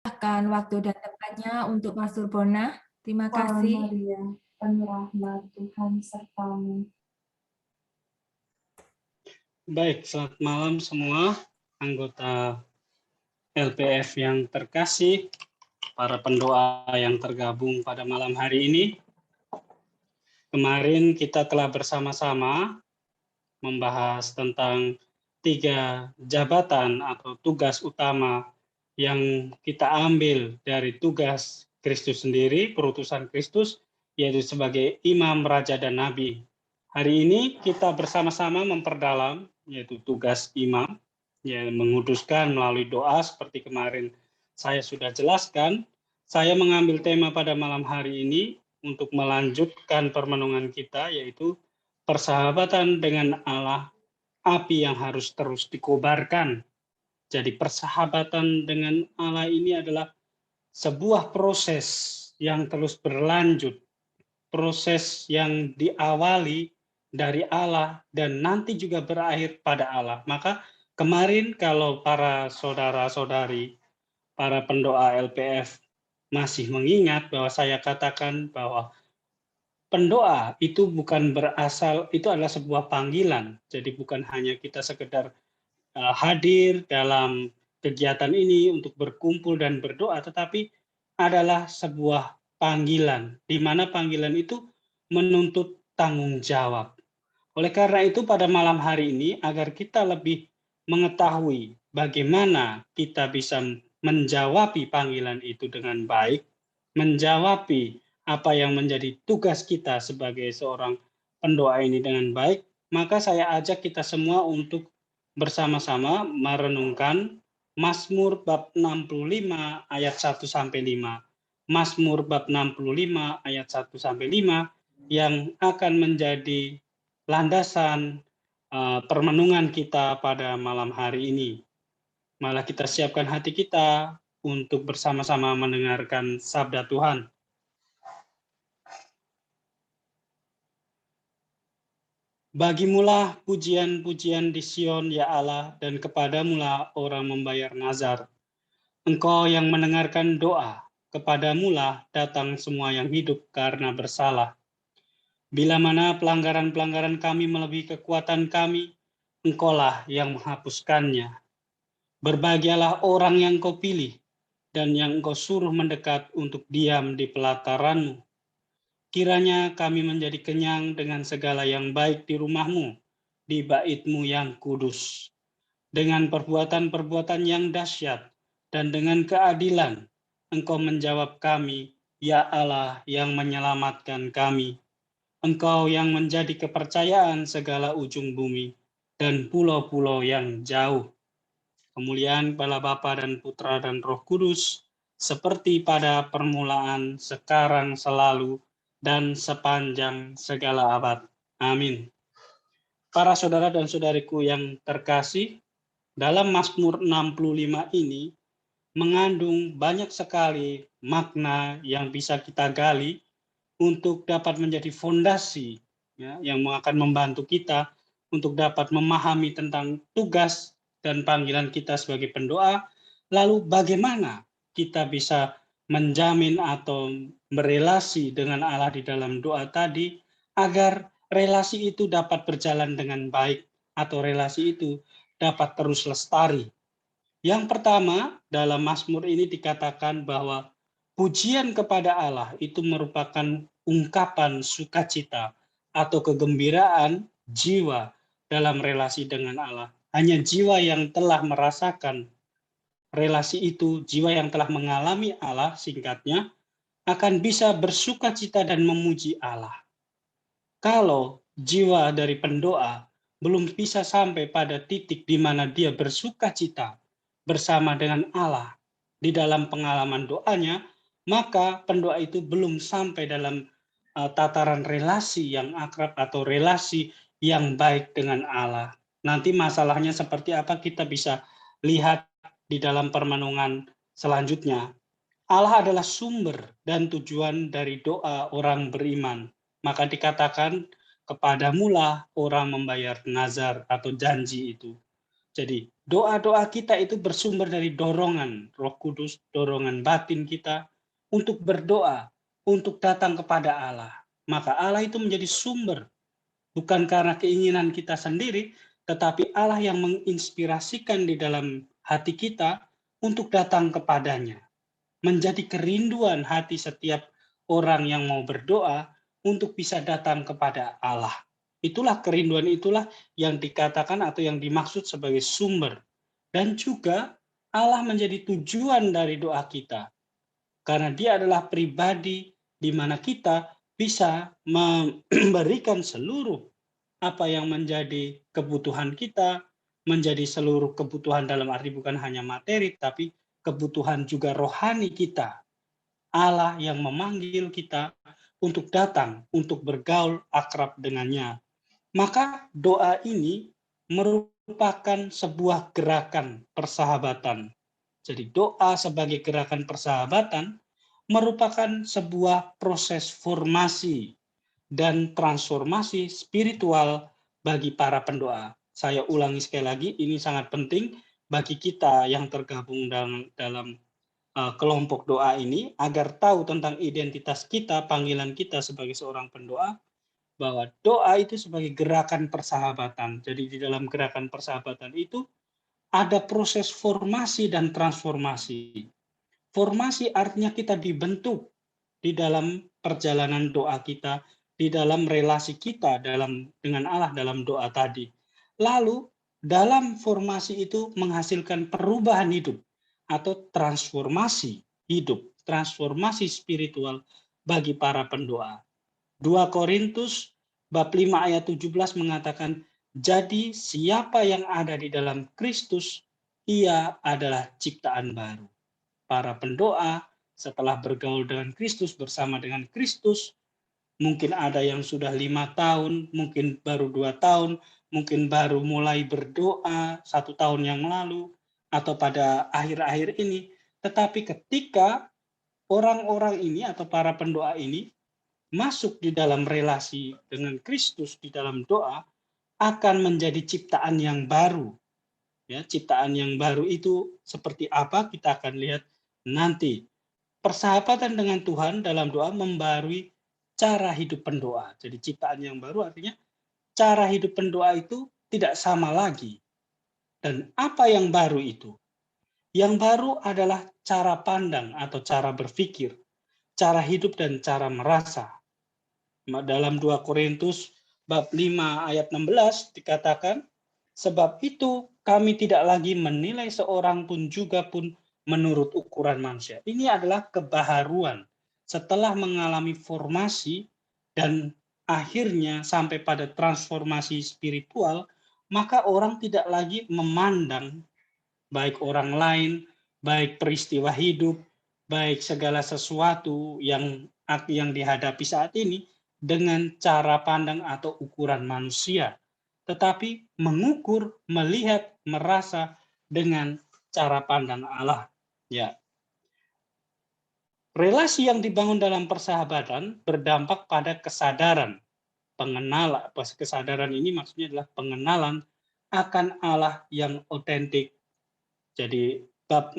Silakan waktu dan tempatnya untuk Mas Surbona. Terima Salam kasih. Maria, penuh rahmat Tuhan sertamu. Baik, selamat malam semua anggota LPF yang terkasih, para pendoa yang tergabung pada malam hari ini. Kemarin kita telah bersama-sama membahas tentang 3 jabatan atau tugas utama yang kita ambil dari tugas Kristus sendiri, perutusan Kristus, yaitu sebagai imam, raja, dan nabi. Hari ini kita bersama-sama memperdalam, yaitu tugas imam, yang menguduskan melalui doa seperti kemarin saya sudah jelaskan. Saya mengambil tema pada malam hari ini untuk melanjutkan permenungan kita, yaitu persahabatan dengan Allah, api yang harus terus dikobarkan. Jadi persahabatan dengan Allah ini adalah sebuah proses yang terus berlanjut, proses yang diawali dari Allah dan nanti juga berakhir pada Allah. Maka kemarin kalau para saudara-saudari, para pendoa LPF masih mengingat bahwa saya katakan bahwa pendoa itu bukan berasal, itu adalah sebuah panggilan. Jadi bukan hanya kita sekedar hadir dalam kegiatan ini untuk berkumpul dan berdoa, tetapi adalah sebuah panggilan, di mana panggilan itu menuntut tanggung jawab. Oleh karena itu pada malam hari ini, agar kita lebih mengetahui bagaimana kita bisa menjawabi panggilan itu dengan baik, menjawabi apa yang menjadi tugas kita sebagai seorang pendoa ini dengan baik, maka saya ajak kita semua untuk bersama-sama merenungkan Mazmur bab 65 ayat 1 sampai 5. Mazmur bab 65 ayat 1 sampai 5 yang akan menjadi landasan permenungan kita pada malam hari ini. Malah kita siapkan hati kita untuk bersama-sama mendengarkan sabda Tuhan. Bagimulah pujian-pujian di Sion, ya Allah, dan kepadamulah orang membayar nazar. Engkau yang mendengarkan doa, kepadamulah datang semua yang hidup karena bersalah. Bila mana pelanggaran-pelanggaran kami melebihi kekuatan kami, Engkaulah yang menghapuskannya. Berbahagialah orang yang Kau pilih, dan yang Engkau suruh mendekat untuk diam di pelataran-Mu. Kiranya kami menjadi kenyang dengan segala yang baik di rumah-Mu, di bait-Mu yang kudus. Dengan perbuatan-perbuatan yang dahsyat dan dengan keadilan, Engkau menjawab kami, ya Allah yang menyelamatkan kami. Engkau yang menjadi kepercayaan segala ujung bumi dan pulau-pulau yang jauh. Kemuliaan kepada Bapa dan Putra dan Roh Kudus, seperti pada permulaan, sekarang, selalu, dan sepanjang segala abad. Amin. Para saudara dan saudariku yang terkasih, dalam Mazmur 65 ini mengandung banyak sekali makna yang bisa kita gali untuk dapat menjadi fondasi ya, yang akan membantu kita untuk dapat memahami tentang tugas dan panggilan kita sebagai pendoa, lalu bagaimana kita bisa menjamin atau berelasi dengan Allah di dalam doa tadi, agar relasi itu dapat berjalan dengan baik atau relasi itu dapat terus lestari. Yang pertama, dalam Mazmur ini dikatakan bahwa pujian kepada Allah itu merupakan ungkapan sukacita atau kegembiraan jiwa dalam relasi dengan Allah. Hanya jiwa yang telah merasakan relasi itu, jiwa yang telah mengalami Allah, singkatnya, akan bisa bersukacita dan memuji Allah. Kalau jiwa dari pendoa belum bisa sampai pada titik di mana dia bersukacita bersama dengan Allah di dalam pengalaman doanya, maka pendoa itu belum sampai dalam tataran relasi yang akrab atau relasi yang baik dengan Allah. Nanti masalahnya seperti apa kita bisa lihat di dalam permenungan selanjutnya. Allah adalah sumber dan tujuan dari doa orang beriman. Maka dikatakan kepadamulah orang membayar nazar atau janji itu. Jadi Doa-doa kita itu bersumber dari dorongan Roh Kudus, dorongan batin kita untuk berdoa, untuk datang kepada Allah. Maka Allah itu menjadi sumber, bukan karena keinginan kita sendiri, tetapi Allah yang menginspirasikan di dalam hati kita untuk datang kepadanya. Menjadi kerinduan hati setiap orang yang mau berdoa untuk bisa datang kepada Allah. Itulah kerinduan, itulah yang dikatakan atau yang dimaksud sebagai sumber. Dan juga Allah menjadi tujuan dari doa kita. Karena dia adalah pribadi di mana kita bisa memberikan seluruh apa yang menjadi kebutuhan kita, menjadi seluruh kebutuhan dalam arti bukan hanya materi, tapi kebutuhan juga rohani kita. Allah yang memanggil kita untuk datang, untuk bergaul akrab dengannya. Maka doa ini merupakan sebuah gerakan persahabatan. Jadi doa sebagai gerakan persahabatan merupakan sebuah proses formasi dan transformasi spiritual bagi para pendoa. Saya ulangi sekali lagi, ini sangat penting bagi kita yang tergabung dalam kelompok doa ini, agar tahu tentang identitas kita, panggilan kita sebagai seorang pendoa, bahwa doa itu sebagai gerakan persahabatan. Jadi di dalam gerakan persahabatan itu ada proses formasi dan transformasi. Formasi artinya kita dibentuk di dalam perjalanan doa kita, di dalam relasi kita dengan Allah dalam doa tadi. Lalu dalam formasi itu menghasilkan perubahan hidup atau transformasi hidup, transformasi spiritual bagi para pendoa. 2 Korintus bab 5 ayat 17 mengatakan, jadi siapa yang ada di dalam Kristus, ia adalah ciptaan baru. Para pendoa setelah bergaul dengan Kristus, bersama dengan Kristus, mungkin ada yang sudah 5 tahun, mungkin baru 2 tahun, mungkin baru mulai berdoa 1 tahun yang lalu, atau pada akhir-akhir ini. Tetapi ketika orang-orang ini atau para pendoa ini masuk di dalam relasi dengan Kristus di dalam doa, akan menjadi ciptaan yang baru. Ya, ciptaan yang baru itu seperti apa kita akan lihat nanti. Persahabatan dengan Tuhan dalam doa membarui cara hidup pendoa. Jadi ciptaan yang baru artinya cara hidup pendoa itu tidak sama lagi. Dan apa yang baru itu? Yang baru adalah cara pandang atau cara berpikir, cara hidup dan cara merasa. Dalam 2 Korintus bab 5 ayat 16 dikatakan, sebab itu kami tidak lagi menilai seorang pun juga pun menurut ukuran manusia. Ini adalah kebaharuan setelah mengalami formasi dan akhirnya sampai pada transformasi spiritual, maka orang tidak lagi memandang baik orang lain, baik peristiwa hidup, baik segala sesuatu yang dihadapi saat ini dengan cara pandang atau ukuran manusia, tetapi mengukur, melihat, merasa dengan cara pandang Allah. Ya. Relasi yang dibangun dalam persahabatan berdampak pada kesadaran. Pengenalan, kesadaran ini maksudnya adalah pengenalan akan Allah yang otentik. Jadi bab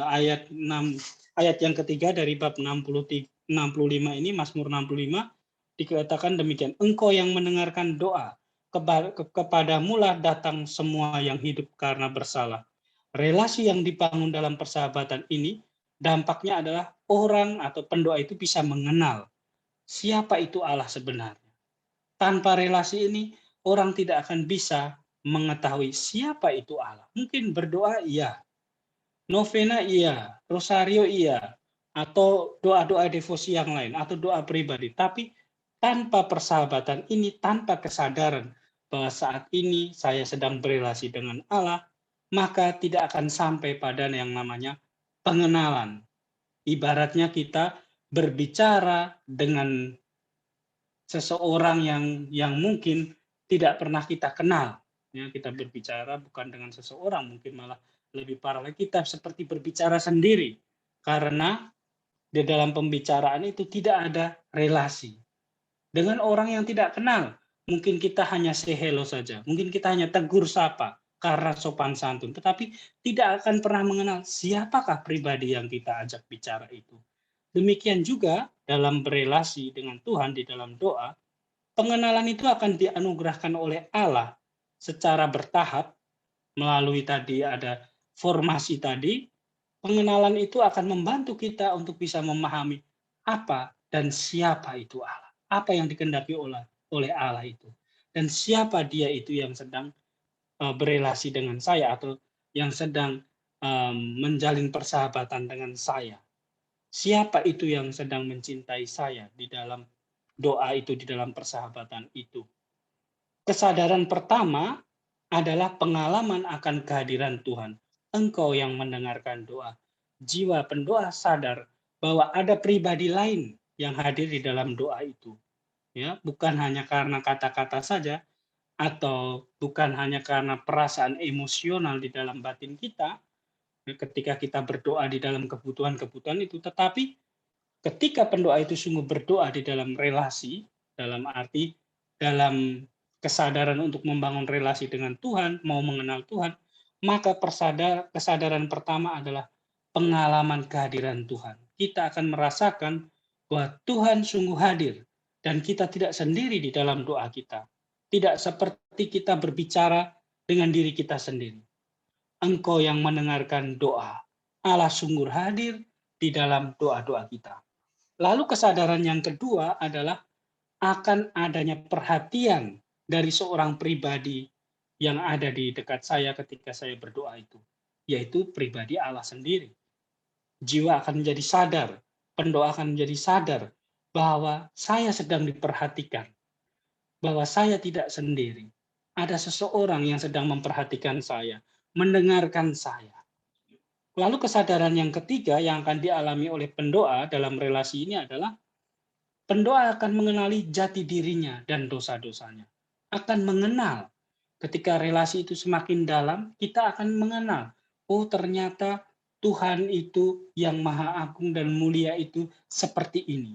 ayat yang ketiga dari bab 65 ini, Mazmur 65, dikatakan demikian, engkau yang mendengarkan doa, kepadamulah datang semua yang hidup karena bersalah. Relasi yang dibangun dalam persahabatan ini, dampaknya adalah orang atau pendoa itu bisa mengenal siapa itu Allah sebenarnya. Tanpa relasi ini, orang tidak akan bisa mengetahui siapa itu Allah. Mungkin berdoa iya, novena iya, rosario iya, atau doa-doa devosi yang lain, atau doa pribadi. Tapi tanpa persahabatan ini, tanpa kesadaran bahwa saat ini saya sedang berelasi dengan Allah, maka tidak akan sampai pada yang namanya pengenalan. Ibaratnya kita berbicara dengan seseorang yang mungkin tidak pernah kita kenal. Ya, kita berbicara bukan dengan seseorang, mungkin malah lebih parah lagi, kita seperti berbicara sendiri. Karena di dalam pembicaraan itu tidak ada relasi. Dengan orang yang tidak kenal, mungkin kita hanya say hello saja, mungkin kita hanya tegur sapa, karena sopan santun, tetapi tidak akan pernah mengenal siapakah pribadi yang kita ajak bicara itu. Demikian juga dalam berelasi dengan Tuhan di dalam doa, pengenalan itu akan dianugerahkan oleh Allah secara bertahap melalui tadi ada formasi tadi. Pengenalan itu akan membantu kita untuk bisa memahami apa dan siapa itu Allah. Apa yang dikehendaki oleh Allah itu. Dan siapa dia itu yang sedang berelasi dengan saya atau yang sedang menjalin persahabatan dengan saya. Siapa itu yang sedang mencintai saya di dalam doa itu, di dalam persahabatan itu. Kesadaran pertama adalah pengalaman akan kehadiran Tuhan. Engkau yang mendengarkan doa. Jiwa pendoa sadar bahwa ada pribadi lain yang hadir di dalam doa itu. Ya, bukan hanya karena kata-kata saja atau bukan hanya karena perasaan emosional di dalam batin kita ketika kita berdoa di dalam kebutuhan-kebutuhan itu, tetapi ketika pendoa itu sungguh berdoa di dalam relasi, dalam arti dalam kesadaran untuk membangun relasi dengan Tuhan, mau mengenal Tuhan, maka kesadaran pertama adalah pengalaman kehadiran Tuhan. Kita akan merasakan bahwa Tuhan sungguh hadir dan kita tidak sendiri di dalam doa kita. Tidak seperti kita berbicara dengan diri kita sendiri. Engkau yang mendengarkan doa. Allah sungguh hadir di dalam doa-doa kita. Lalu kesadaran yang kedua adalah akan adanya perhatian dari seorang pribadi yang ada di dekat saya ketika saya berdoa itu, yaitu pribadi Allah sendiri. Jiwa akan menjadi sadar, pendoa akan menjadi sadar bahwa saya sedang diperhatikan, bahwa saya tidak sendiri. Ada seseorang yang sedang memperhatikan saya, mendengarkan saya. Lalu kesadaran yang ketiga yang akan dialami oleh pendoa dalam relasi ini adalah pendoa akan mengenali jati dirinya dan dosa-dosanya. Akan mengenal. Ketika relasi itu semakin dalam, kita akan mengenal. Oh, ternyata Tuhan itu yang maha agung dan mulia itu seperti ini.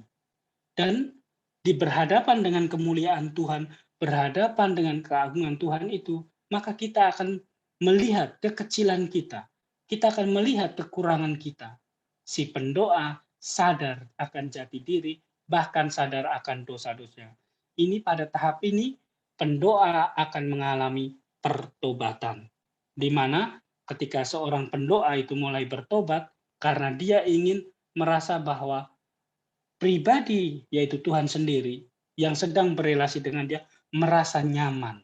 Dan di berhadapan dengan kemuliaan Tuhan, berhadapan dengan keagungan Tuhan itu, maka kita akan melihat kekecilan kita. Kita akan melihat kekurangan kita. Si pendoa sadar akan jati diri, bahkan sadar akan dosa-dosa. Ini pada tahap ini, pendoa akan mengalami pertobatan. Di mana ketika seorang pendoa itu mulai bertobat, karena dia ingin merasa bahwa pribadi, yaitu Tuhan sendiri, yang sedang berelasi dengan dia, merasa nyaman.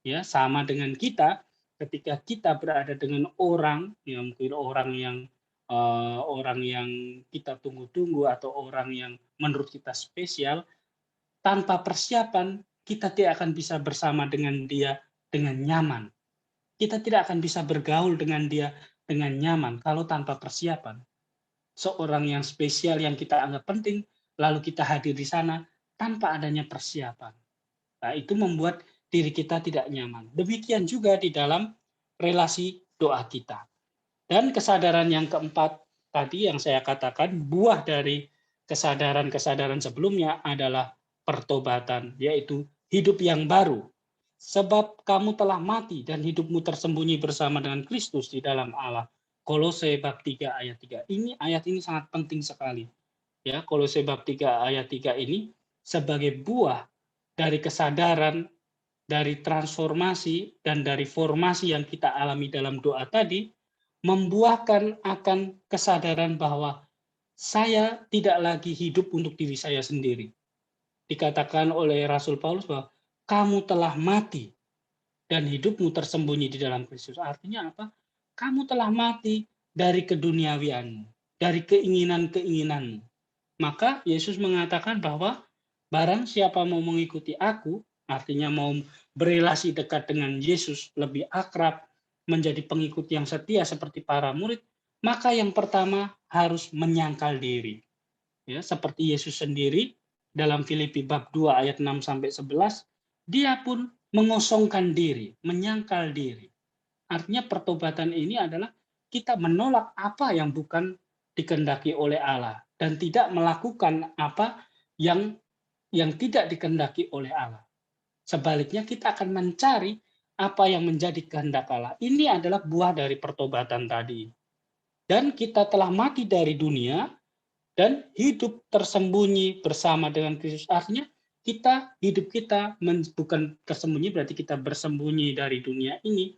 Ya, sama dengan kita, ketika kita berada dengan orang, ya mungkin orang yang kita tunggu-tunggu atau orang yang menurut kita spesial, tanpa persiapan kita tidak akan bisa bersama dengan dia dengan nyaman. Kita tidak akan bisa bergaul dengan dia dengan nyaman kalau tanpa persiapan. Seorang yang spesial yang kita anggap penting, lalu kita hadir di sana tanpa adanya persiapan. Nah, itu membuat diri kita tidak nyaman. Demikian juga di dalam relasi doa kita. Dan kesadaran yang keempat tadi yang saya katakan, buah dari kesadaran-kesadaran sebelumnya adalah pertobatan, yaitu hidup yang baru. Sebab kamu telah mati dan hidupmu tersembunyi bersama dengan Kristus di dalam Allah. Kolose bab 3 ayat 3. Ayat ini sangat penting sekali. Ya, Kolose bab 3 ayat 3 ini sebagai buah dari kesadaran, dari transformasi dan dari formasi yang kita alami dalam doa tadi, membuahkan akan kesadaran bahwa saya tidak lagi hidup untuk diri saya sendiri. Dikatakan oleh Rasul Paulus bahwa kamu telah mati dan hidupmu tersembunyi di dalam Kristus. Artinya apa? Kamu telah mati dari keduniawianmu, dari keinginan-keinginanmu. Maka Yesus mengatakan bahwa barang siapa mau mengikuti aku, artinya mau berelasi dekat dengan Yesus, lebih akrab, menjadi pengikut yang setia seperti para murid, maka yang pertama harus menyangkal diri. Ya, seperti Yesus sendiri dalam Filipi bab 2 ayat 6 sampai 11, dia pun mengosongkan diri, menyangkal diri. Artinya pertobatan ini adalah kita menolak apa yang bukan dikehendaki oleh Allah dan tidak melakukan apa yang tidak dikehendaki oleh Allah. Sebaliknya kita akan mencari apa yang menjadi kehendak Allah. Ini adalah buah dari pertobatan tadi. Dan kita telah mati dari dunia dan hidup tersembunyi bersama dengan Kristus. Artinya hidup kita bukan tersembunyi, berarti kita bersembunyi dari dunia ini.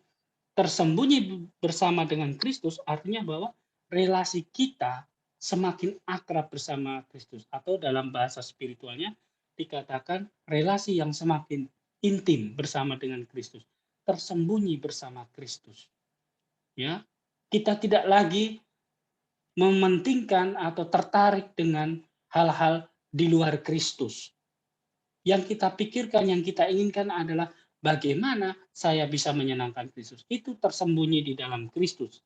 Tersembunyi bersama dengan Kristus artinya bahwa relasi kita semakin akrab bersama Kristus, atau dalam bahasa spiritualnya dikatakan relasi yang semakin intim bersama dengan Kristus, tersembunyi bersama Kristus. Ya, kita tidak lagi mementingkan atau tertarik dengan hal-hal di luar Kristus. Yang kita pikirkan, yang kita inginkan adalah bagaimana saya bisa menyenangkan Kristus. Itu tersembunyi di dalam Kristus.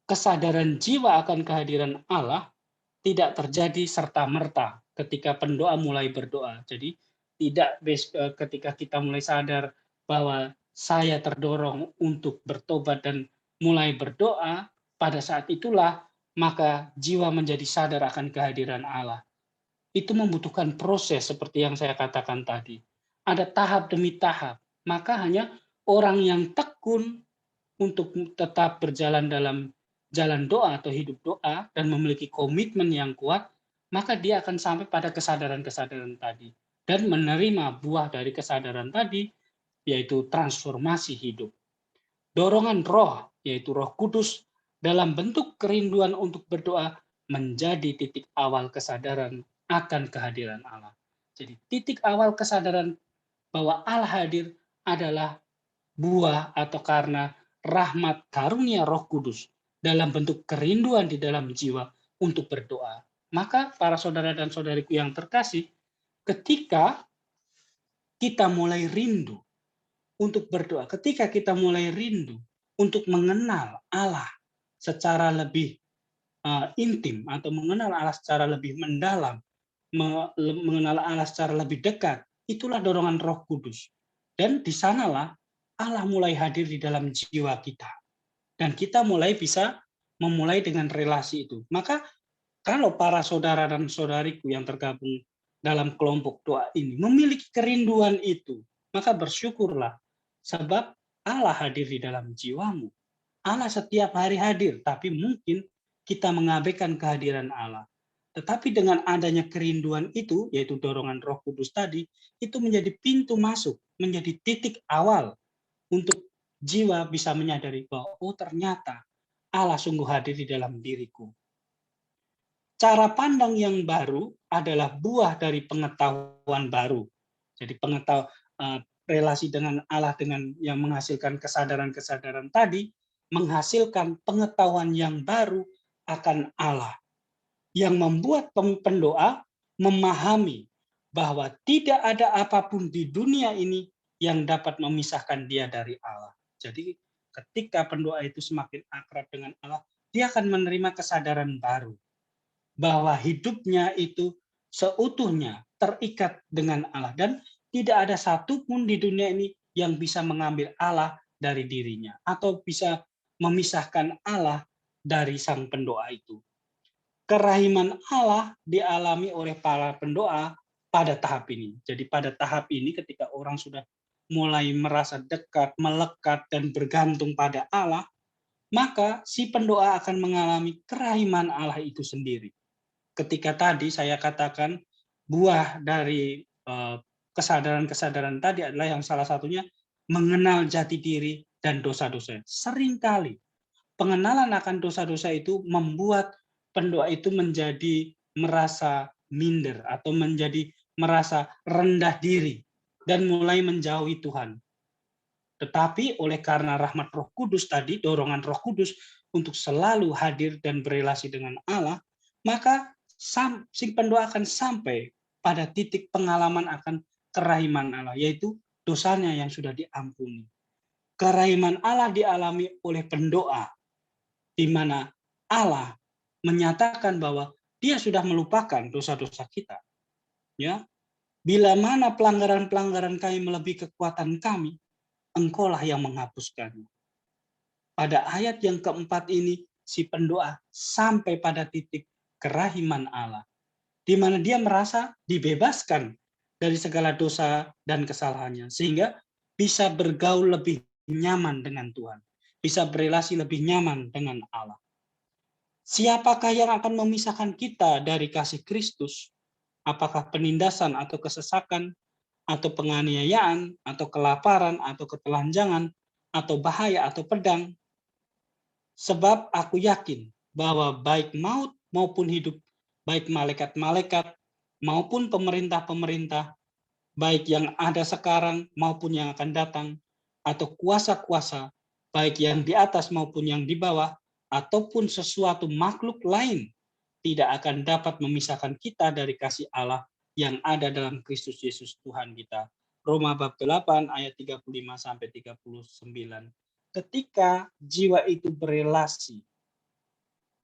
Kesadaran jiwa akan kehadiran Allah tidak terjadi serta-merta ketika pendoa mulai berdoa. Jadi tidak ketika kita mulai sadar bahwa saya terdorong untuk bertobat dan mulai berdoa, pada saat itulah maka jiwa menjadi sadar akan kehadiran Allah. Itu membutuhkan proses seperti yang saya katakan tadi. Ada tahap demi tahap. Maka hanya orang yang tekun untuk tetap berjalan dalam jalan doa atau hidup doa dan memiliki komitmen yang kuat, maka dia akan sampai pada kesadaran-kesadaran tadi dan menerima buah dari kesadaran tadi, yaitu transformasi hidup. Dorongan roh, yaitu Roh Kudus, dalam bentuk kerinduan untuk berdoa menjadi titik awal kesadaran akan kehadiran Allah. Jadi titik awal kesadaran bahwa Allah hadir adalah buah atau karena rahmat karunia Roh Kudus dalam bentuk kerinduan di dalam jiwa untuk berdoa. Maka para saudara dan saudariku yang terkasih, ketika kita mulai rindu untuk berdoa, ketika kita mulai rindu untuk mengenal Allah secara lebih intim atau mengenal Allah secara lebih mendalam, mengenal Allah secara lebih dekat, itulah dorongan Roh Kudus. Dan di sanalah Allah mulai hadir di dalam jiwa kita. Dan kita mulai bisa memulai dengan relasi itu. Maka kalau para saudara dan saudariku yang tergabung dalam kelompok doa ini memiliki kerinduan itu, maka bersyukurlah. Sebab Allah hadir di dalam jiwamu. Allah setiap hari hadir, tapi mungkin kita mengabaikan kehadiran Allah. Tetapi dengan adanya kerinduan itu, yaitu dorongan Roh Kudus tadi, itu menjadi pintu masuk, menjadi titik awal untuk jiwa bisa menyadari bahwa, oh ternyata Allah sungguh hadir di dalam diriku. Cara pandang yang baru adalah buah dari pengetahuan baru. Jadi relasi dengan Allah dengan yang menghasilkan kesadaran-kesadaran tadi, menghasilkan pengetahuan yang baru akan Allah. Yang membuat pendoa memahami bahwa tidak ada apapun di dunia ini yang dapat memisahkan dia dari Allah. Jadi ketika pendoa itu semakin akrab dengan Allah, dia akan menerima kesadaran baru bahwa hidupnya itu seutuhnya terikat dengan Allah dan tidak ada satupun di dunia ini yang bisa mengambil Allah dari dirinya atau bisa memisahkan Allah dari sang pendoa itu. Kerahiman Allah dialami oleh para pendoa pada tahap ini. Jadi pada tahap ini ketika orang sudah mulai merasa dekat, melekat, dan bergantung pada Allah, maka si pendoa akan mengalami kerahiman Allah itu sendiri. Ketika tadi saya katakan buah dari kesadaran-kesadaran tadi adalah yang salah satunya mengenal jati diri dan dosa-dosa. Seringkali pengenalan akan dosa-dosa itu membuat pendoa itu menjadi merasa minder atau menjadi merasa rendah diri dan mulai menjauhi Tuhan. Tetapi oleh karena rahmat Roh Kudus tadi, dorongan Roh Kudus untuk selalu hadir dan berelasi dengan Allah, maka si pendoa akan sampai pada titik pengalaman akan kerahiman Allah, yaitu dosanya yang sudah diampuni. Kerahiman Allah dialami oleh pendoa, di mana Allah menyatakan bahwa Dia sudah melupakan dosa-dosa kita. Ya, bila mana pelanggaran-pelanggaran kami melebihi kekuatan kami, Engkaulah yang menghapuskannya. Pada ayat yang keempat ini, si pendoa sampai pada titik kerahiman Allah, di mana dia merasa dibebaskan dari segala dosa dan kesalahannya, sehingga bisa bergaul lebih nyaman dengan Tuhan, bisa berelasi lebih nyaman dengan Allah. Siapakah yang akan memisahkan kita dari kasih Kristus? Apakah penindasan atau kesesakan, atau penganiayaan, atau kelaparan, atau ketelanjangan, atau bahaya, atau pedang? Sebab aku yakin bahwa baik maut maupun hidup, baik malaikat-malaikat maupun pemerintah-pemerintah, baik yang ada sekarang maupun yang akan datang, atau kuasa-kuasa, baik yang di atas maupun yang di bawah, ataupun sesuatu makhluk lain, tidak akan dapat memisahkan kita dari kasih Allah yang ada dalam Kristus Yesus Tuhan kita. Roma bab 8 ayat 35-39. Ketika jiwa itu berelasi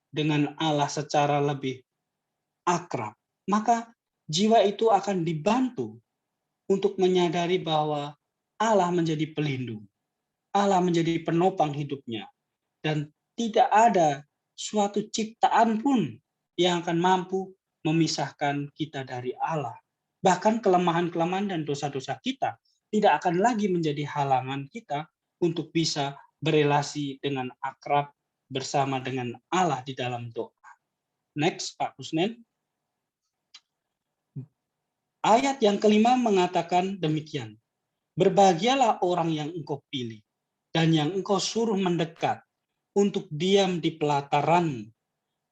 dengan Allah secara lebih akrab, maka jiwa itu akan dibantu untuk menyadari bahwa Allah menjadi pelindung, Allah menjadi penopang hidupnya, dan tidak ada suatu ciptaan pun yang akan mampu memisahkan kita dari Allah. Bahkan kelemahan-kelemahan dan dosa-dosa kita tidak akan lagi menjadi halangan kita untuk bisa berelasi dengan akrab bersama dengan Allah di dalam doa. Next, Pak Kusnen. Ayat yang kelima mengatakan demikian. Berbahagialah orang yang engkau pilih dan yang engkau suruh mendekat untuk diam di pelataranmu.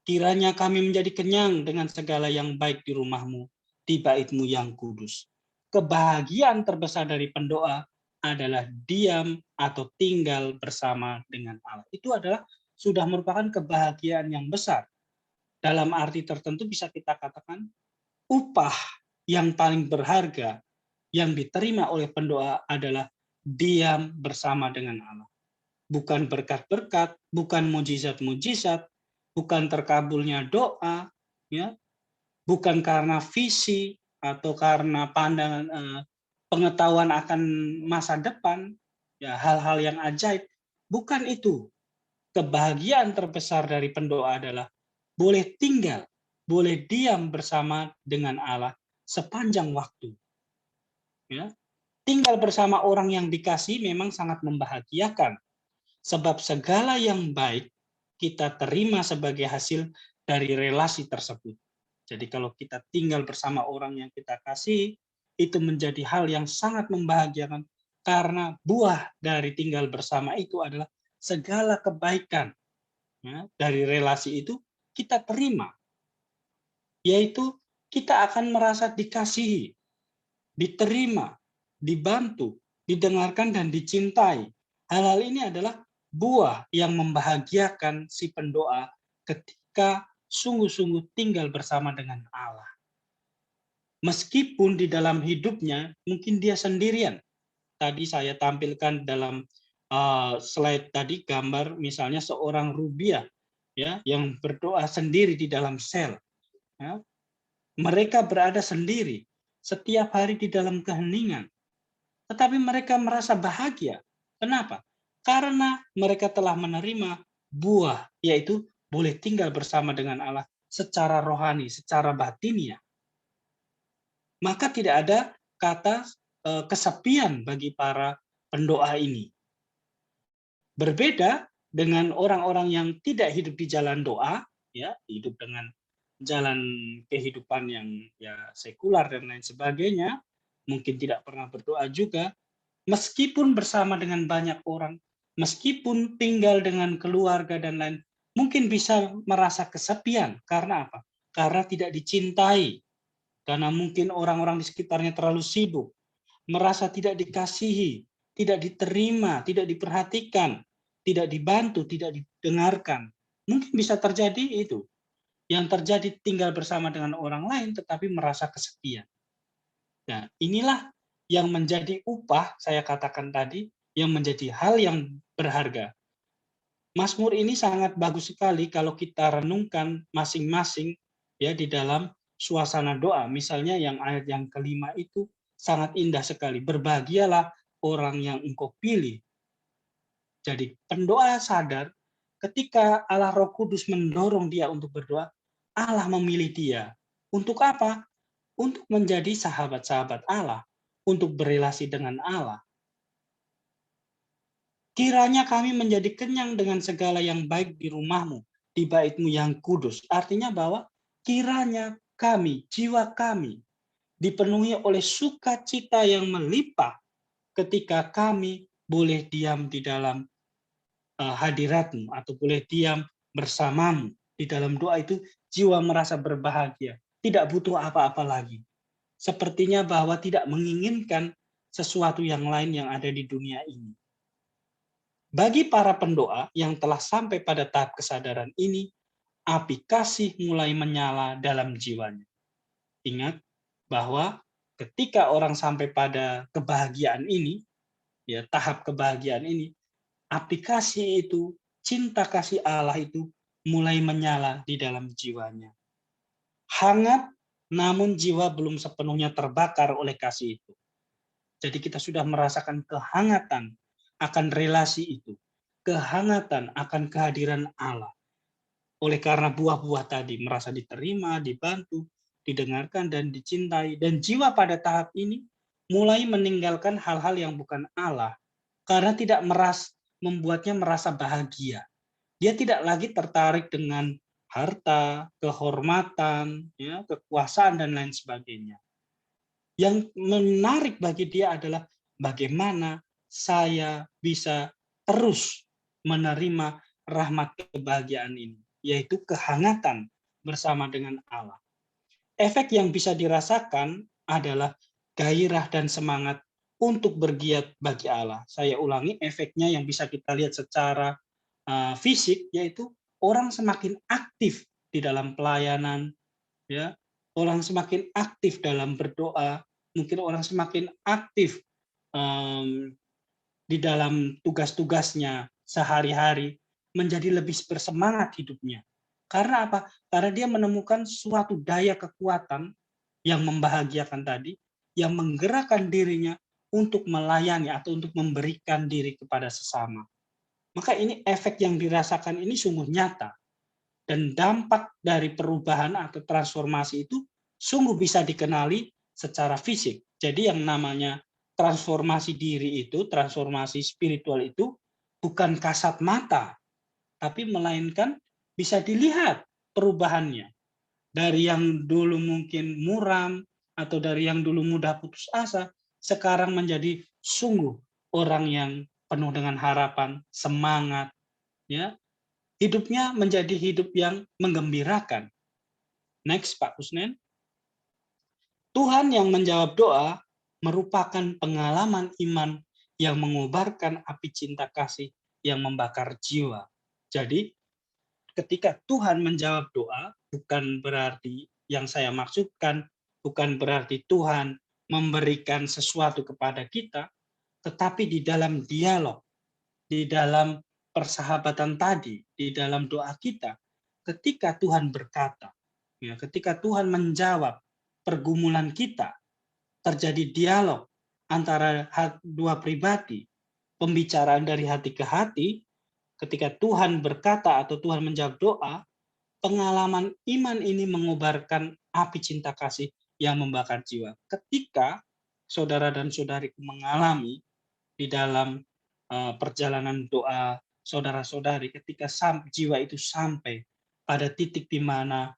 Kiranya kami menjadi kenyang dengan segala yang baik di rumahmu, di baitmu yang kudus. Kebahagiaan terbesar dari pendoa adalah diam atau tinggal bersama dengan Allah. Itu adalah sudah merupakan kebahagiaan yang besar. Dalam arti tertentu bisa kita katakan upah yang paling berharga yang diterima oleh pendoa adalah diam bersama dengan Allah. Bukan berkat-berkat, bukan mujizat-mujizat, bukan terkabulnya doa, ya, bukan karena visi atau karena pandangan pengetahuan akan masa depan, ya hal-hal yang ajaib. Bukan itu. Kebahagiaan terbesar dari pendoa adalah boleh tinggal, boleh diam bersama dengan Allah sepanjang waktu. Ya. Tinggal bersama orang yang dikasih memang sangat membahagiakan. Sebab segala yang baik kita terima sebagai hasil dari relasi tersebut. Jadi kalau kita tinggal bersama orang yang kita kasih, itu menjadi hal yang sangat membahagiakan karena buah dari tinggal bersama itu adalah segala kebaikan. Ya, dari relasi itu kita terima. Yaitu kita akan merasa dikasihi, diterima, dibantu, didengarkan, dan dicintai. Hal-hal ini adalah buah yang membahagiakan si pendoa ketika sungguh-sungguh tinggal bersama dengan Allah. Meskipun di dalam hidupnya mungkin dia sendirian. Tadi saya tampilkan dalam slide tadi gambar misalnya seorang Rubiah ya yang berdoa sendiri di dalam sel. Ya. Mereka berada sendiri setiap hari di dalam keheningan. Tetapi mereka merasa bahagia. Kenapa? Karena mereka telah menerima buah, yaitu boleh tinggal bersama dengan Allah secara rohani, secara batiniah. Maka tidak ada kata kesepian bagi para pendoa ini. Berbeda dengan orang-orang yang tidak hidup di jalan doa, ya, hidup dengan jalan kehidupan yang ya sekular dan lain sebagainya, mungkin tidak pernah berdoa juga, meskipun bersama dengan banyak orang, meskipun tinggal dengan keluarga dan lain, mungkin bisa merasa kesepian. Karena apa? Karena tidak dicintai. Karena mungkin orang-orang di sekitarnya terlalu sibuk, merasa tidak dikasihi, tidak diterima, tidak diperhatikan, tidak dibantu, tidak didengarkan. Mungkin bisa terjadi itu. Yang terjadi tinggal bersama dengan orang lain tetapi merasa kesepian. Nah, inilah yang menjadi upah, saya katakan tadi, yang menjadi hal yang berharga. Mazmur ini sangat bagus sekali kalau kita renungkan masing-masing ya di dalam suasana doa. Misalnya yang ayat yang kelima itu sangat indah sekali. Berbahagialah orang yang engkau pilih. Jadi pendoa sadar ketika Allah Roh Kudus mendorong dia untuk berdoa, Allah memilih dia. Untuk apa? Untuk menjadi sahabat-sahabat Allah, untuk berelasi dengan Allah. Kiranya kami menjadi kenyang dengan segala yang baik di rumahmu, di bait-Mu yang kudus. Artinya bahwa kiranya kami, jiwa kami, dipenuhi oleh sukacita yang melimpah ketika kami boleh diam di dalam hadirat-Mu atau boleh diam bersamamu. Di dalam doa itu jiwa merasa berbahagia, tidak butuh apa-apa lagi. Sepertinya bahwa tidak menginginkan sesuatu yang lain yang ada di dunia ini. Bagi para pendoa yang telah sampai pada tahap kesadaran ini, api kasih mulai menyala dalam jiwanya. Ingat bahwa ketika orang sampai pada kebahagiaan ini, ya tahap kebahagiaan ini, api kasih itu, cinta kasih Allah itu mulai menyala di dalam jiwanya. Hangat, namun jiwa belum sepenuhnya terbakar oleh kasih itu. Jadi kita sudah merasakan kehangatan akan relasi itu, kehangatan akan kehadiran Allah. Oleh karena buah-buah tadi, merasa diterima, dibantu, didengarkan, dan dicintai. Dan jiwa pada tahap ini mulai meninggalkan hal-hal yang bukan Allah, karena tidak membuatnya merasa bahagia. Dia tidak lagi tertarik dengan harta, kehormatan, ya, kekuasaan, dan lain sebagainya. Yang menarik bagi dia adalah bagaimana saya bisa terus menerima rahmat kebahagiaan ini, yaitu kehangatan bersama dengan Allah. Efek yang bisa dirasakan adalah gairah dan semangat untuk bergiat bagi Allah. Saya ulangi, efeknya yang bisa kita lihat secara fisik, yaitu orang semakin aktif di dalam pelayanan, ya, orang semakin aktif dalam berdoa, mungkin orang semakin aktif di dalam tugas-tugasnya sehari-hari, menjadi lebih bersemangat hidupnya. Karena apa? Karena dia menemukan suatu daya kekuatan yang membahagiakan tadi, yang menggerakkan dirinya untuk melayani atau untuk memberikan diri kepada sesama. Maka ini efek yang dirasakan ini sungguh nyata. Dan dampak dari perubahan atau transformasi itu sungguh bisa dikenali secara fisik. Jadi yang namanya transformasi diri itu, transformasi spiritual itu bukan kasat mata, tapi melainkan bisa dilihat perubahannya. Dari yang dulu mungkin muram atau dari yang dulu mudah putus asa, sekarang menjadi sungguh orang yang penuh dengan harapan, semangat, ya. Hidupnya menjadi hidup yang menggembirakan. Next, Pak Kusnen. Tuhan yang menjawab doa merupakan pengalaman iman yang mengobarkan api cinta kasih yang membakar jiwa. Jadi, ketika Tuhan menjawab doa, bukan berarti yang saya maksudkan, bukan berarti Tuhan memberikan sesuatu kepada kita, tetapi di dalam dialog, di dalam persahabatan tadi, di dalam doa kita, ketika Tuhan berkata, ya, ketika Tuhan menjawab pergumulan kita, terjadi dialog antara dua pribadi, pembicaraan dari hati ke hati, ketika Tuhan berkata atau Tuhan menjawab doa, pengalaman iman ini mengobarkan api cinta kasih yang membakar jiwa. Ketika saudara dan saudariku mengalami di dalam perjalanan doa saudara-saudari, ketika jiwa itu sampai pada titik di mana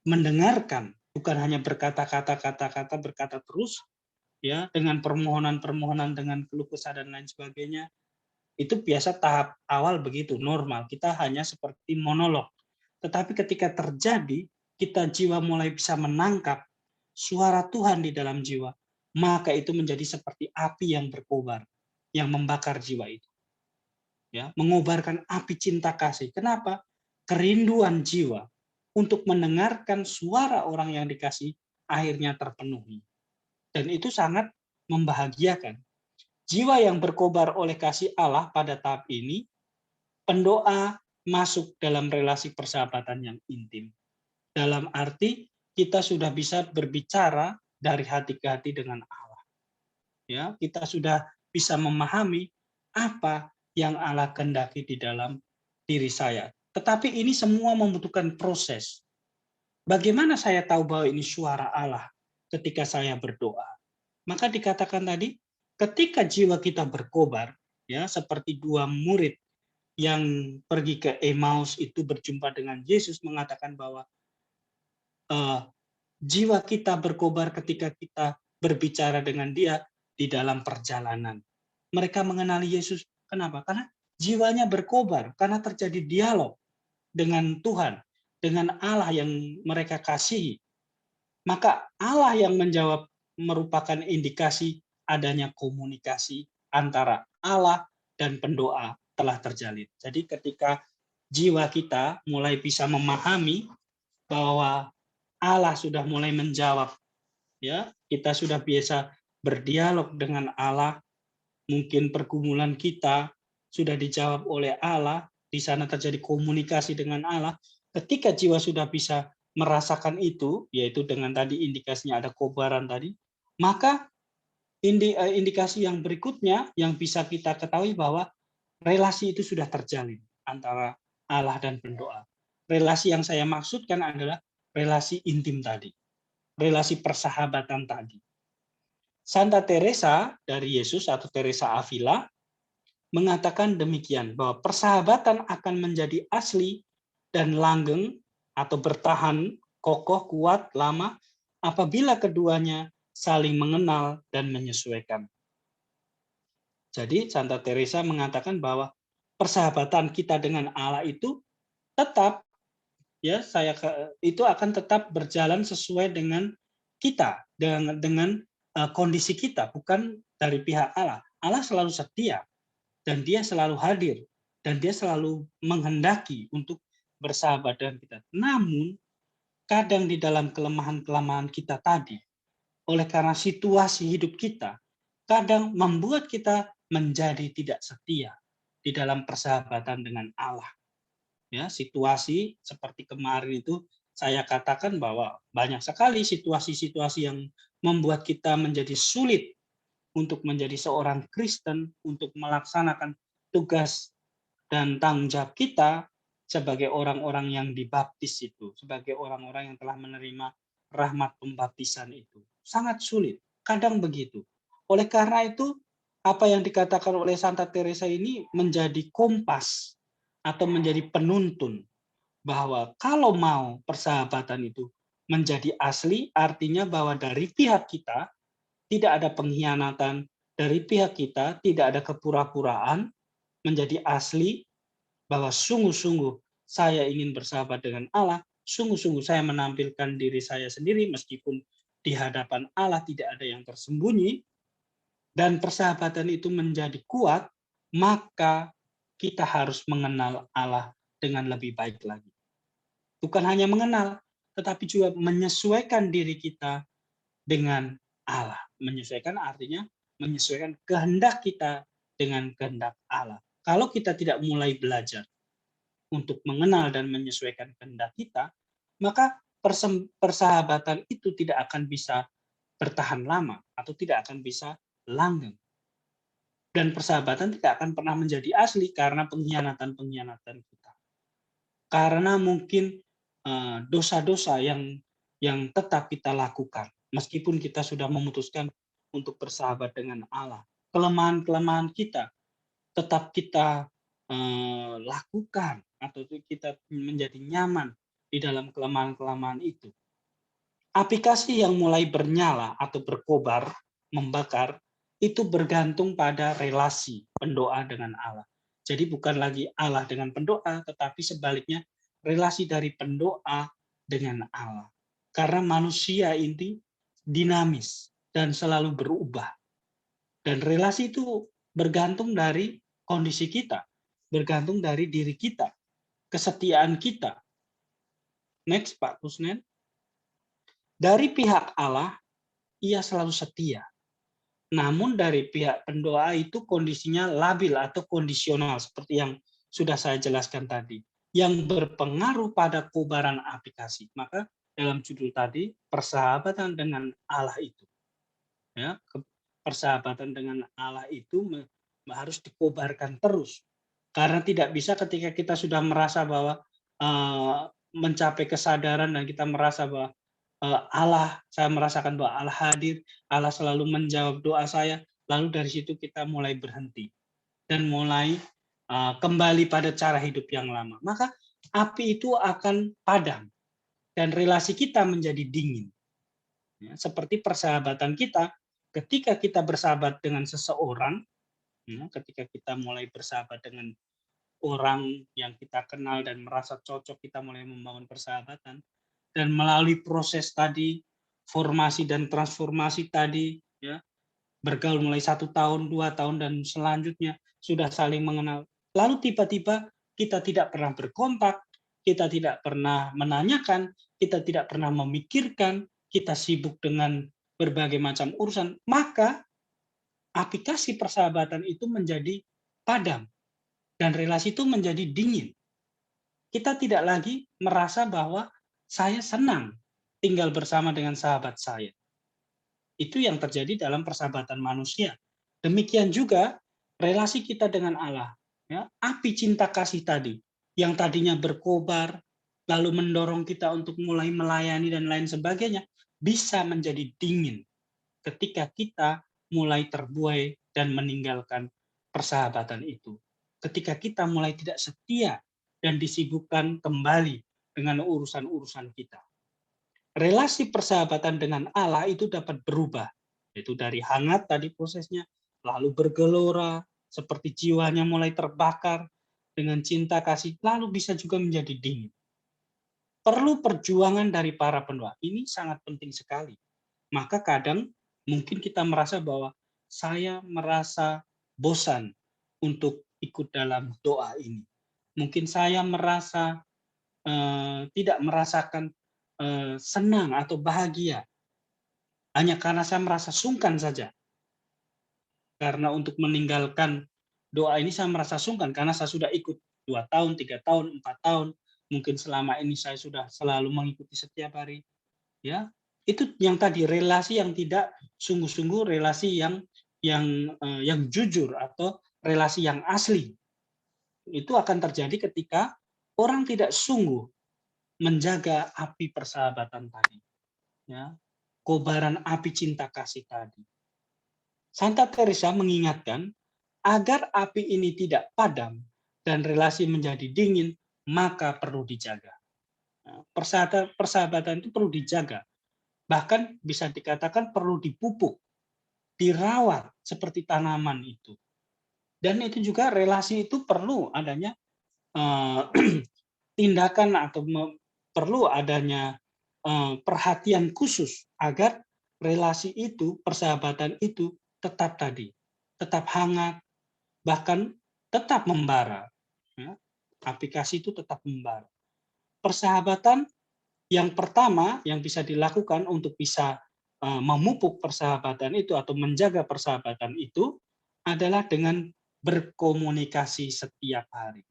mendengarkan, bukan hanya berkata-kata berkata terus, ya, dengan permohonan-permohonan, dengan keluh kesah dan lain sebagainya, itu biasa tahap awal begitu, normal. Kita hanya seperti monolog. Tetapi ketika terjadi, kita jiwa mulai bisa menangkap suara Tuhan di dalam jiwa, maka itu menjadi seperti api yang berkobar, yang membakar jiwa itu. Ya, mengobarkan api cinta kasih. Kenapa? Kerinduan jiwa untuk mendengarkan suara orang yang dikasih akhirnya terpenuhi. Dan itu sangat membahagiakan. Jiwa yang berkobar oleh kasih Allah pada tahap ini, pendoa masuk dalam relasi persahabatan yang intim. Dalam arti kita sudah bisa berbicara dari hati ke hati dengan Allah. Ya, kita sudah bisa memahami apa yang Allah kehendaki di dalam diri saya. Tetapi ini semua membutuhkan proses. Bagaimana saya tahu bahwa ini suara Allah ketika saya berdoa? Maka dikatakan tadi, ketika jiwa kita berkobar, ya, seperti dua murid yang pergi ke Emmaus itu berjumpa dengan Yesus, mengatakan bahwa jiwa kita berkobar ketika kita berbicara dengan Dia di dalam perjalanan. Mereka mengenali Yesus. Kenapa? Karena jiwanya berkobar, karena terjadi dialog dengan Tuhan, dengan Allah yang mereka kasihi. Maka Allah yang menjawab merupakan indikasi adanya komunikasi antara Allah dan pendoa telah terjalin. Jadi ketika jiwa kita mulai bisa memahami bahwa Allah sudah mulai menjawab, ya, kita sudah biasa berdialog dengan Allah, mungkin pergumulan kita sudah dijawab oleh Allah, di sana terjadi komunikasi dengan Allah. Ketika jiwa sudah bisa merasakan itu, yaitu dengan tadi indikasinya ada kobaran tadi, maka indikasi yang berikutnya yang bisa kita ketahui bahwa relasi itu sudah terjalin antara Allah dan pendoa. Relasi yang saya maksudkan adalah relasi intim tadi, relasi persahabatan tadi. Santa Teresa dari Yesus atau Teresa Avila mengatakan demikian, bahwa persahabatan akan menjadi asli dan langgeng atau bertahan, kokoh, kuat, lama, apabila keduanya saling mengenal dan menyesuaikan. Jadi Santa Teresa mengatakan bahwa persahabatan kita dengan Allah itu tetap, ya, itu akan tetap berjalan sesuai dengan kita, dengan kondisi kita, bukan dari pihak Allah. Allah selalu setia dan Dia selalu hadir dan Dia selalu menghendaki untuk bersahabat dengan kita. Namun kadang di dalam kelemahan-kelemahan kita tadi, oleh karena situasi hidup kita, kadang membuat kita menjadi tidak setia di dalam persahabatan dengan Allah. Ya, situasi seperti kemarin itu saya katakan bahwa banyak sekali situasi-situasi yang membuat kita menjadi sulit untuk menjadi seorang Kristen, untuk melaksanakan tugas dan tanggung jawab kita sebagai orang-orang yang dibaptis itu, sebagai orang-orang yang telah menerima rahmat pembaptisan itu. Sangat sulit, kadang begitu. Oleh karena itu, apa yang dikatakan oleh Santa Teresa ini menjadi kompas atau menjadi penuntun bahwa kalau mau persahabatan itu menjadi asli, artinya bahwa dari pihak kita tidak ada pengkhianatan, dari pihak kita tidak ada kepura-puraan, menjadi asli bahwa sungguh-sungguh saya ingin bersahabat dengan Allah, sungguh-sungguh saya menampilkan diri saya sendiri meskipun di hadapan Allah tidak ada yang tersembunyi, dan persahabatan itu menjadi kuat, maka kita harus mengenal Allah dengan lebih baik lagi. Bukan hanya mengenal, tetapi juga menyesuaikan diri kita dengan Allah. Menyesuaikan artinya menyesuaikan kehendak kita dengan kehendak Allah. Kalau kita tidak mulai belajar untuk mengenal dan menyesuaikan kehendak kita, maka persahabatan itu tidak akan bisa bertahan lama atau tidak akan bisa langgeng. Dan persahabatan tidak akan pernah menjadi asli karena pengkhianatan-pengkhianatan kita. Karena mungkin dosa-dosa yang tetap kita lakukan, meskipun kita sudah memutuskan untuk bersahabat dengan Allah. Kelemahan-kelemahan kita tetap kita lakukan atau kita menjadi nyaman di dalam kelemahan-kelemahan itu. Aplikasi yang mulai bernyala atau berkobar, membakar, itu bergantung pada relasi pendoa dengan Allah. Jadi bukan lagi Allah dengan pendoa, tetapi sebaliknya relasi dari pendoa dengan Allah. Karena manusia ini dinamis dan selalu berubah. Dan relasi itu bergantung dari kondisi kita, bergantung dari diri kita, kesetiaan kita. Next, Pak Kusnen. Dari pihak Allah, ia selalu setia. Namun dari pihak pendoa itu kondisinya labil atau kondisional, seperti yang sudah saya jelaskan tadi, yang berpengaruh pada kobaran aplikasi. Maka dalam judul tadi, persahabatan dengan Allah itu. Ya, persahabatan dengan Allah itu harus dikobarkan terus. Karena tidak bisa ketika kita sudah merasa bahwa mencapai kesadaran dan kita merasa bahwa Allah, saya merasakan bahwa Allah hadir, Allah selalu menjawab doa saya, lalu dari situ kita mulai berhenti. dan mulai kembali pada cara hidup yang lama, maka api itu akan padam dan relasi kita menjadi dingin. Ya, seperti persahabatan kita, ketika kita bersahabat dengan seseorang, ya, ketika kita mulai bersahabat dengan orang yang kita kenal dan merasa cocok, kita mulai membangun persahabatan, dan melalui proses tadi, formasi dan transformasi tadi, ya, bergaul mulai 1 tahun, 2 tahun, dan selanjutnya sudah saling mengenal. Lalu tiba-tiba kita tidak pernah berkontak, kita tidak pernah menanyakan, kita tidak pernah memikirkan, kita sibuk dengan berbagai macam urusan, maka aplikasi persahabatan itu menjadi padam dan relasi itu menjadi dingin. Kita tidak lagi merasa bahwa saya senang tinggal bersama dengan sahabat saya. Itu yang terjadi dalam persahabatan manusia. Demikian juga relasi kita dengan Allah. Ya, api cinta kasih tadi, yang tadinya berkobar, lalu mendorong kita untuk mulai melayani dan lain sebagainya, bisa menjadi dingin ketika kita mulai terbuai dan meninggalkan persahabatan itu. Ketika kita mulai tidak setia dan disibukkan kembali dengan urusan-urusan kita. Relasi persahabatan dengan Allah itu dapat berubah, yaitu dari hangat tadi prosesnya, lalu bergelora, seperti jiwanya mulai terbakar dengan cinta kasih, lalu bisa juga menjadi dingin. Perlu perjuangan dari para pendoa, ini sangat penting sekali. Maka kadang mungkin kita merasa bahwa saya merasa bosan untuk ikut dalam doa ini. Mungkin saya merasa tidak merasakan senang atau bahagia hanya karena saya merasa sungkan saja. Karena untuk meninggalkan doa ini saya merasa sungkan karena saya sudah ikut 2 tahun, 3 tahun, 4 tahun, mungkin selama ini saya sudah selalu mengikuti setiap hari. Ya, itu yang tadi relasi yang tidak sungguh-sungguh, relasi yang jujur atau relasi yang asli. Itu akan terjadi ketika orang tidak sungguh menjaga api persahabatan tadi. Ya, kobaran api cinta kasih tadi. Santa Teresa mengingatkan agar api ini tidak padam dan relasi menjadi dingin, maka perlu dijaga. Persahabatan itu perlu dijaga. Bahkan bisa dikatakan perlu dipupuk, dirawat seperti tanaman itu. Dan itu juga relasi itu perlu adanya tindakan atau perlu adanya perhatian khusus agar relasi itu, persahabatan itu tetap tadi, tetap hangat, bahkan tetap membara. Ya, aplikasi itu tetap membara. Persahabatan yang pertama yang bisa dilakukan untuk bisa memupuk persahabatan itu atau menjaga persahabatan itu adalah dengan berkomunikasi setiap hari.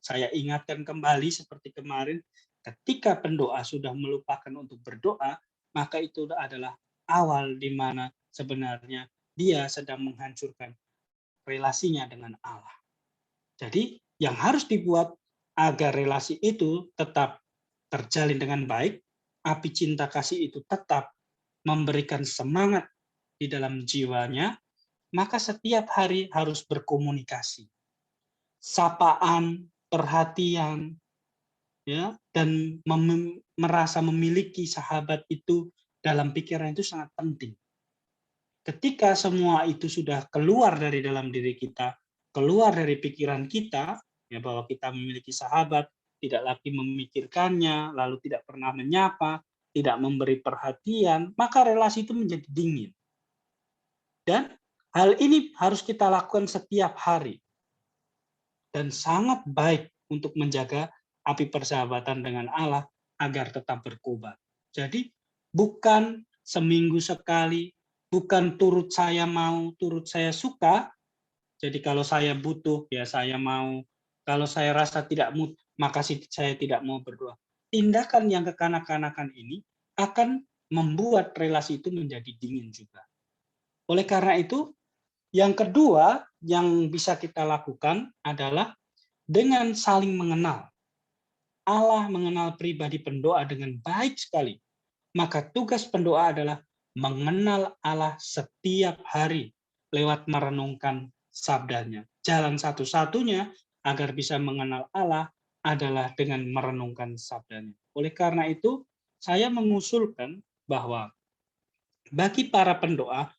Saya ingatkan kembali seperti kemarin, ketika pendoa sudah melupakan untuk berdoa, maka itu adalah awal di mana sebenarnya dia sedang menghancurkan relasinya dengan Allah. Jadi yang harus dibuat agar relasi itu tetap terjalin dengan baik, api cinta kasih itu tetap memberikan semangat di dalam jiwanya, maka setiap hari harus berkomunikasi. Sapaan, perhatian, ya, dan merasa memiliki sahabat itu dalam pikiran itu sangat penting. Ketika semua itu sudah keluar dari dalam diri kita, keluar dari pikiran kita, ya, bahwa kita memiliki sahabat, tidak lagi memikirkannya, lalu tidak pernah menyapa, tidak memberi perhatian, maka relasi itu menjadi dingin. Dan hal ini harus kita lakukan setiap hari. Dan sangat baik untuk menjaga api persahabatan dengan Allah agar tetap berkobar. Jadi bukan seminggu sekali, bukan turut saya mau, turut saya suka. Jadi kalau saya butuh, ya saya mau. Kalau saya rasa tidak mood, maka saya tidak mau berdoa. Tindakan yang kekanak-kanakan ini akan membuat relasi itu menjadi dingin juga. Oleh karena itu, yang kedua yang bisa kita lakukan adalah dengan saling mengenal. Allah mengenal pribadi pendoa dengan baik sekali. Maka tugas pendoa adalah mengenal Allah setiap hari lewat merenungkan sabdanya. Jalan satu-satunya agar bisa mengenal Allah adalah dengan merenungkan sabdanya. Oleh karena itu, saya mengusulkan bahwa bagi para pendoa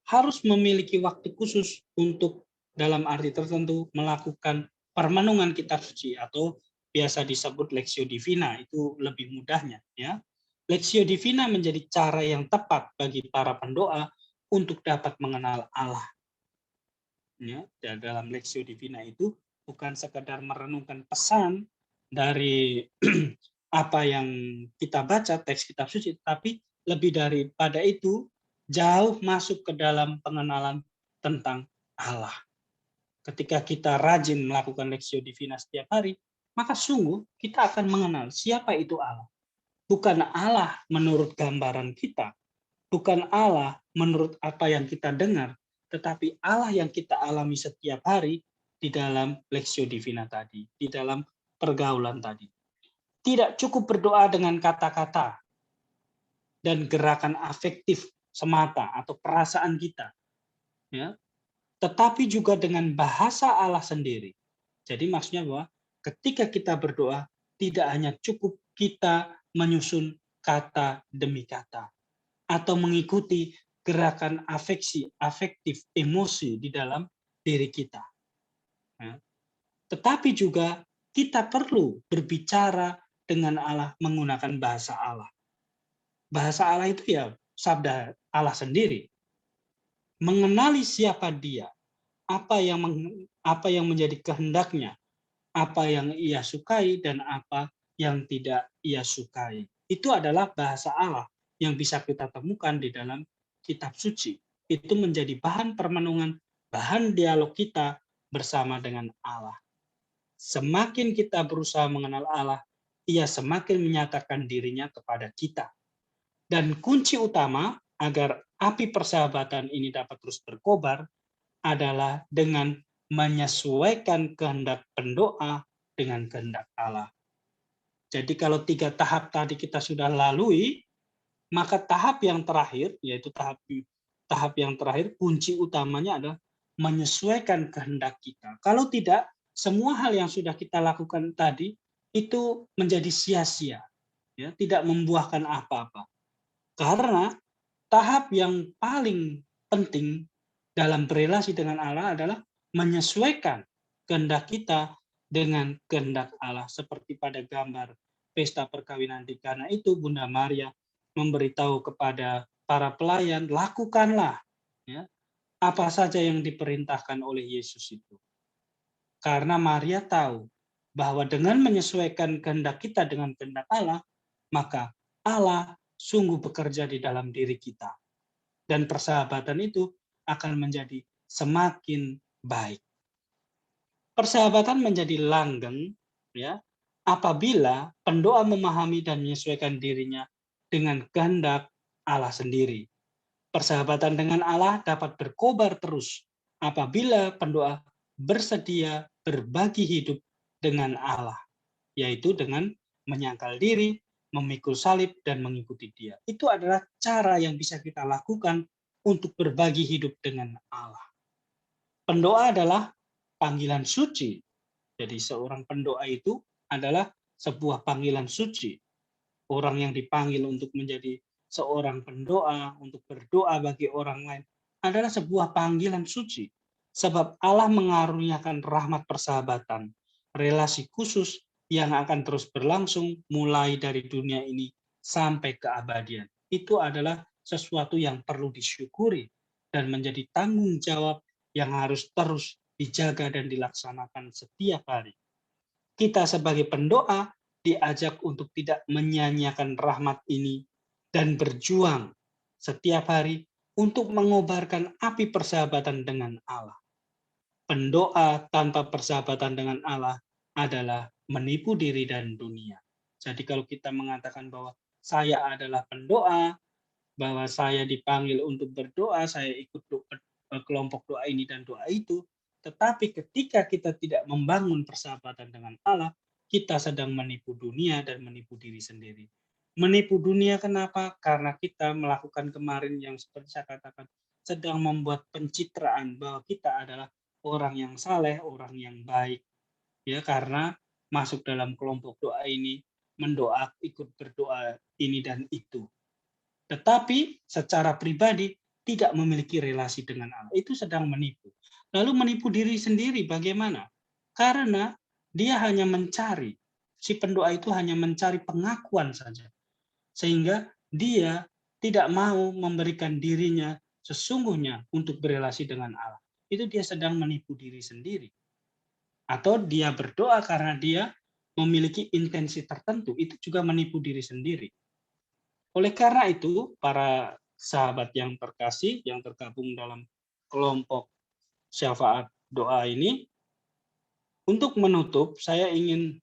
harus memiliki waktu khusus untuk dalam arti tertentu melakukan permenungan kitab suci atau biasa disebut Lectio Divina, itu lebih mudahnya ya. Lectio Divina menjadi cara yang tepat bagi para pendoa untuk dapat mengenal Allah. Ya, dan dalam Lectio Divina itu bukan sekedar merenungkan pesan dari apa yang kita baca teks kitab suci, tapi lebih daripada itu jauh masuk ke dalam pengenalan tentang Allah. Ketika kita rajin melakukan Lectio Divina setiap hari, maka sungguh kita akan mengenal siapa itu Allah. Bukan Allah menurut gambaran kita, bukan Allah menurut apa yang kita dengar, tetapi Allah yang kita alami setiap hari di dalam Lectio Divina tadi, di dalam pergaulan tadi. Tidak cukup berdoa dengan kata-kata dan gerakan afektif semata atau perasaan kita, ya, tetapi juga dengan bahasa Allah sendiri. Jadi maksudnya bahwa ketika kita berdoa tidak hanya cukup kita menyusun kata demi kata atau mengikuti gerakan afektif, emosi di dalam diri kita. Ya. Tetapi juga kita perlu berbicara dengan Allah menggunakan bahasa Allah. Bahasa Allah itu ya sabda Allah sendiri. Mengenali siapa Dia, apa yang menjadi kehendaknya, apa yang Ia sukai dan apa yang tidak Ia sukai. Itu adalah bahasa Allah yang bisa kita temukan di dalam kitab suci. Itu menjadi bahan permenungan, bahan dialog kita bersama dengan Allah. Semakin kita berusaha mengenal Allah, Ia semakin menyatakan dirinya kepada kita. Dan kunci utama agar api persahabatan ini dapat terus berkobar adalah dengan menyesuaikan kehendak pendoa dengan kehendak Allah. Jadi kalau 3 tahap tadi kita sudah lalui, maka tahap yang terakhir, yaitu tahap yang terakhir, kunci utamanya adalah menyesuaikan kehendak kita. Kalau tidak, semua hal yang sudah kita lakukan tadi itu menjadi sia-sia, ya, tidak membuahkan apa-apa. Karena tahap yang paling penting dalam berelasi dengan Allah adalah menyesuaikan kehendak kita dengan kehendak Allah. Seperti pada gambar pesta perkawinan di Kana itu, Bunda Maria memberitahu kepada para pelayan, lakukanlah ya, apa saja yang diperintahkan oleh Yesus itu. Karena Maria tahu bahwa dengan menyesuaikan kehendak kita dengan kehendak Allah, maka Allah sungguh bekerja di dalam diri kita. Dan persahabatan itu akan menjadi semakin baik. Persahabatan menjadi langgeng ya apabila pendoa memahami dan menyesuaikan dirinya dengan kehendak Allah sendiri. Persahabatan dengan Allah dapat berkobar terus apabila pendoa bersedia berbagi hidup dengan Allah, yaitu dengan menyangkal diri, memikul salib, dan mengikuti Dia. Itu adalah cara yang bisa kita lakukan untuk berbagi hidup dengan Allah. Pendoa adalah panggilan suci. Jadi seorang pendoa itu adalah sebuah panggilan suci. Orang yang dipanggil untuk menjadi seorang pendoa, untuk berdoa bagi orang lain, adalah sebuah panggilan suci. Sebab Allah mengaruniakan rahmat persahabatan, relasi khusus yang akan terus berlangsung mulai dari dunia ini sampai keabadian. Itu adalah sesuatu yang perlu disyukuri dan menjadi tanggung jawab yang harus terus dijaga dan dilaksanakan setiap hari. Kita sebagai pendoa diajak untuk tidak menyia-nyiakan rahmat ini dan berjuang setiap hari untuk mengobarkan api persahabatan dengan Allah. Pendoa tanpa persahabatan dengan Allah adalah menipu diri dan dunia. Jadi kalau kita mengatakan bahwa saya adalah pendoa, bahwa saya dipanggil untuk berdoa, saya ikut kelompok doa ini dan doa itu, tetapi ketika kita tidak membangun persahabatan dengan Allah, kita sedang menipu dunia dan menipu diri sendiri. Menipu dunia kenapa? Karena kita melakukan kemarin yang seperti saya katakan, sedang membuat pencitraan bahwa kita adalah orang yang saleh, orang yang baik, ya karena masuk dalam kelompok doa ini, ikut berdoa ini dan itu. Tetapi secara pribadi tidak memiliki relasi dengan Allah, itu sedang menipu. Lalu menipu diri sendiri bagaimana? Karena dia hanya mencari, si pendoa itu hanya mencari pengakuan saja. Sehingga dia tidak mau memberikan dirinya sesungguhnya untuk berelasi dengan Allah. Itu dia sedang menipu diri sendiri. Atau dia berdoa karena dia memiliki intensi tertentu, itu juga menipu diri sendiri. Oleh karena itu, para sahabat yang terkasih, yang tergabung dalam kelompok syafaat doa ini, untuk menutup, saya ingin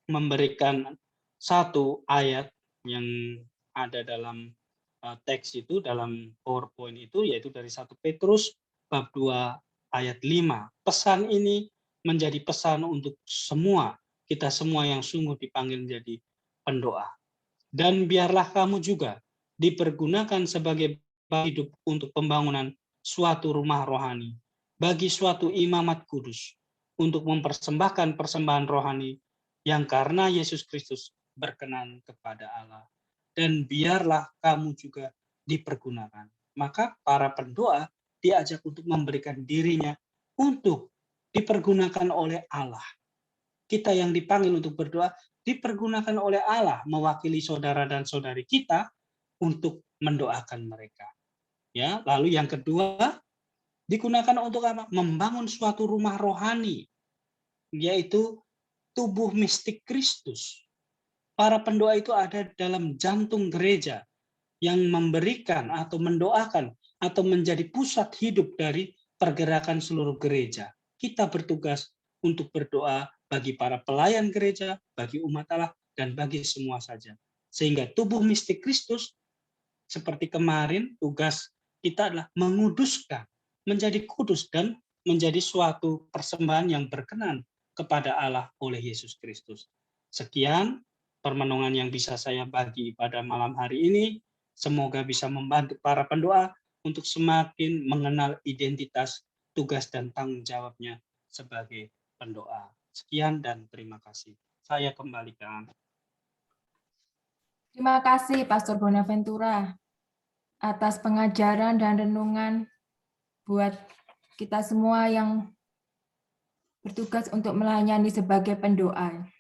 memberikan satu ayat yang ada dalam teks itu, dalam PowerPoint itu, yaitu dari 1 Petrus bab 2 ayat 5. Pesan ini menjadi pesan untuk semua, kita semua yang sungguh dipanggil menjadi pendoa. Dan biarlah kamu juga dipergunakan sebagai hidup untuk pembangunan suatu rumah rohani, bagi suatu imamat kudus, untuk mempersembahkan persembahan rohani yang karena Yesus Kristus berkenan kepada Allah. Dan biarlah kamu juga dipergunakan. Maka para pendoa diajak untuk memberikan dirinya untuk dipergunakan oleh Allah. Kita yang dipanggil untuk berdoa dipergunakan oleh Allah mewakili saudara dan saudari kita untuk mendoakan mereka. Ya, lalu yang kedua digunakan untuk apa? Membangun suatu rumah rohani, yaitu tubuh mistik Kristus. Para pendoa itu ada dalam jantung gereja yang memberikan atau mendoakan atau menjadi pusat hidup dari pergerakan seluruh gereja. Kita bertugas untuk berdoa bagi para pelayan gereja, bagi umat Allah, dan bagi semua saja. Sehingga tubuh mistik Kristus, seperti kemarin, tugas kita adalah menguduskan, menjadi kudus, dan menjadi suatu persembahan yang berkenan kepada Allah oleh Yesus Kristus. Sekian permenungan yang bisa saya bagi pada malam hari ini. Semoga bisa membantu para pendoa untuk semakin mengenal identitas, tugas, dan tanggung jawabnya sebagai pendoa. Sekian dan terima kasih. Saya kembalikan. Terima kasih Pastor Bonaventura atas pengajaran dan renungan buat kita semua yang bertugas untuk melayani sebagai pendoa.